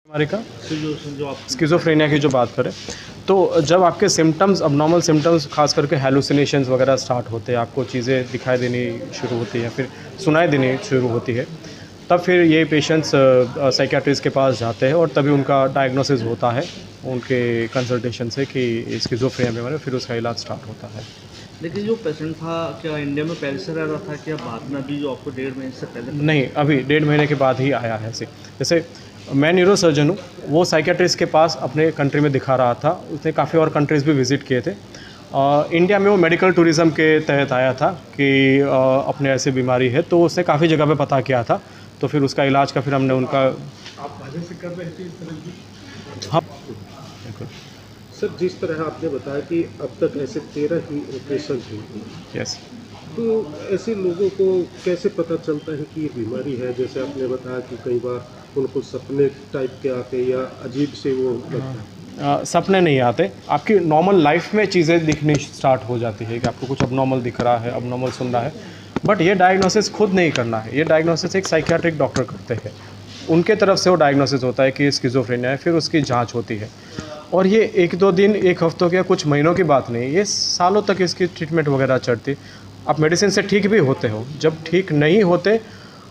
बीमारी का स्किज़ोफ्रेनिया की जो बात करें तो जब आपके सिम्टम्स अबनॉर्मल सिम्टम्स खास करके हैलुसिनेशंस वगैरह स्टार्ट होते हैं, आपको चीज़ें दिखाई देनी शुरू होती हैं, फिर सुनाई देनी शुरू होती है, तब फिर ये पेशेंट्स साइकियाट्रिस्ट के पास जाते हैं और तभी उनका डायग्नोसिस होता है उनके कंसल्टेशन से कि स्किज़ोफ्रेनिया बीमारी, फिर उसका इलाज स्टार्ट होता है। लेकिन जो पेशेंट था क्या इंडिया में पहले से रह रहा था, क्या बाद में अभी जो आपको 1.5 महीने से पहले? नहीं, अभी 1.5 महीने के बाद ही आया है। जैसे मैं न्यूरो सर्जन हूँ, वो साइकियाट्रिस्ट के पास अपने कंट्री में दिखा रहा था, उसने काफ़ी और कंट्रीज़ भी विज़िट किए थे। इंडिया में वो मेडिकल टूरिज़्म के तहत आया था कि अपने ऐसी बीमारी है, तो उसने काफ़ी जगह पे पता किया था, तो फिर उसका इलाज का फिर हमने उनका। आप मजे से कर रहे थे इस तरह की? हाँ, सर, जिस तरह आपने बताया कि अब तक ऐसे 13 ही ऑपरेशन हुए, यस। तो ऐसे लोगों को कैसे पता चलता है कि ये बीमारी है? जैसे आपने बताया कि कई बार उनको सपने टाइप के आते या अजीब से वो लगता है। सपने नहीं आते, आपकी नॉर्मल लाइफ में चीज़ें दिखनी स्टार्ट हो जाती है कि आपको कुछ अबनॉर्मल दिख रहा है, अबनॉर्मल सुन रहा है, बट ये डायग्नोसिस खुद नहीं करना है, ये डायग्नोसिस एक साइकियाट्रिक डॉक्टर करते हैं, उनके तरफ से वो डायग्नोसिस होता है कि स्किज़ोफ्रेनिया है, फिर उसकी जांच होती है। और ये 1-2 दिन, 1 हफ्तों या कुछ महीनों की बात नहीं, ये सालों तक इसकी ट्रीटमेंट वगैरह चलती। आप मेडिसिन से ठीक भी होते हो, जब ठीक नहीं होते,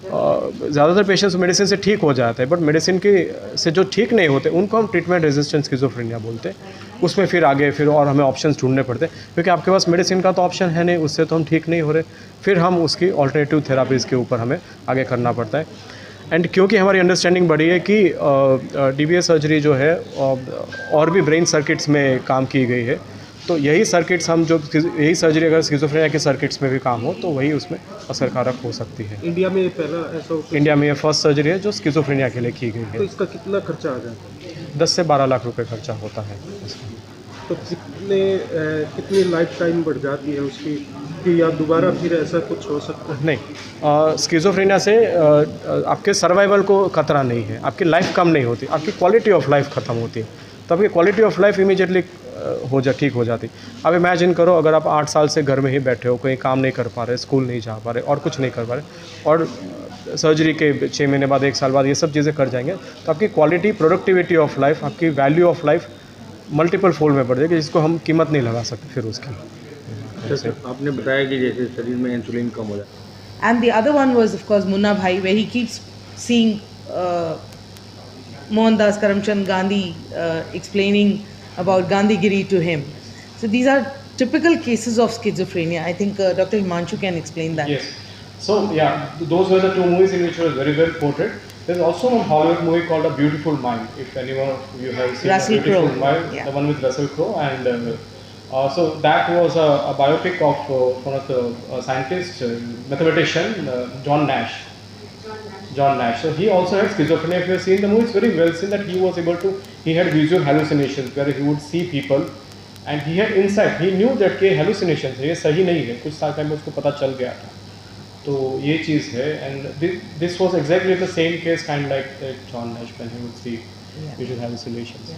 ज़्यादातर पेशेंट्स मेडिसिन से ठीक हो जाते हैं, बट मेडिसिन के से जो ठीक नहीं होते उनको हम ट्रीटमेंट रेजिस्टेंट स्किज़ोफ्रेनिया बोलते हैं। उसमें फिर आगे फिर और हमें ऑप्शंस ढूंढने पड़ते हैं, क्योंकि आपके पास मेडिसिन का तो ऑप्शन है नहीं, उससे तो हम ठीक नहीं हो रहे, फिर हम उसकी ऑल्टरनेटिव थेरापीज़ के ऊपर हमें आगे करना पड़ता है। एंड क्योंकि हमारी अंडरस्टैंडिंग बड़ी है कि DBS सर्जरी जो है और भी ब्रेन सर्किट्स में काम की गई है, तो यही सर्किट्स हम जो यही सर्जरी अगर स्किज़ोफ्रेनिया के सर्किट्स में भी काम हो तो वही उसमें असरकारक हो सकती है। इंडिया में ये पहला ऐसा ऑपरेशन? इंडिया में ये फर्स्ट सर्जरी है जो स्किज़ोफ्रेनिया के लिए की गई तो है। इसका कितना खर्चा आ जाता है? 10 से 12 लाख रुपए खर्चा होता है इसका। तो कितनी लाइफ टाइम बढ़ जाती है उसकी, कि या दोबारा फिर ऐसा कुछ हो सकता है? नहीं, स्किज़ोफ्रेनिया से आपके सर्वाइवल को खतरा नहीं है, आपकी लाइफ कम नहीं होती, आपकी क्वालिटी ऑफ लाइफ ख़त्म होती है, तो आपकी क्वालिटी ऑफ लाइफ इमीडिएटली ठीक हो जाती। अब इमेजिन करो, अगर आप 8 साल से घर में ही बैठे हो, कहीं काम नहीं कर पा रहे, स्कूल नहीं जा पा रहे और कुछ नहीं कर पा रहे, और सर्जरी के 6 महीने बाद, 1 साल बाद ये सब चीज़ें कर जाएंगे, तो आपकी क्वालिटी, प्रोडक्टिविटी ऑफ लाइफ, आपकी value of life multiple fold में बढ़ जाएगी, जिसको हम कीमत नहीं लगा सकते फिर उसकी। जैसे आपने बताया कि जैसे शरीर में इंसुलिन कम हो जाता है। And the other one was, of course, Munna Bhai, where he keeps seeing Mohandas Karamchand Gandhi explaining about Gandhigiri to him. So these are typical cases of schizophrenia. I think Dr. Himanshu can explain that. Yes. So yeah, those were the 2 movies in which was very well portrayed. There's also one Hollywood movie called A Beautiful Mind. If anyone of you have seen Russell A Beautiful Crowe, Mind, yeah. the one with Russell Crowe, and so that was a biopic of one of the scientists, mathematician, John Nash. John Nash. So he also had schizophrenia. If you have seen the movie, it's very well seen that he was able to, he had visual hallucinations where he would see people and he had insight. He knew that के hallucinations है, ये सही नहीं है, कुछ साल पहले उसको पता चल गया था, तो ये चीज़ है। And this was exactly the same case kind of like John Nash when he would see visual hallucinations.